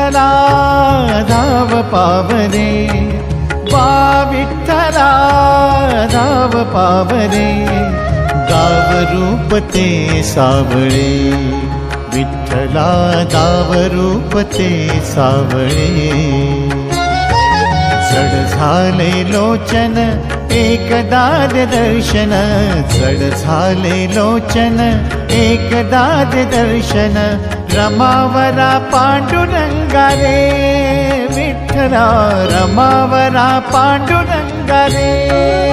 विठ्ठला धाव पावरे, वा विठ्ठला धाव पावरे, गाव रूप ते सावळे, विठ्ठला गाव रूप ते सावळे. जड झाले लोचन एकदा दर्शन, जड झाले लोचन एकदा दर्शन, रमावरा पांडुरंगा रे, विठ्ठला रमावरा पांडुरंगा रे.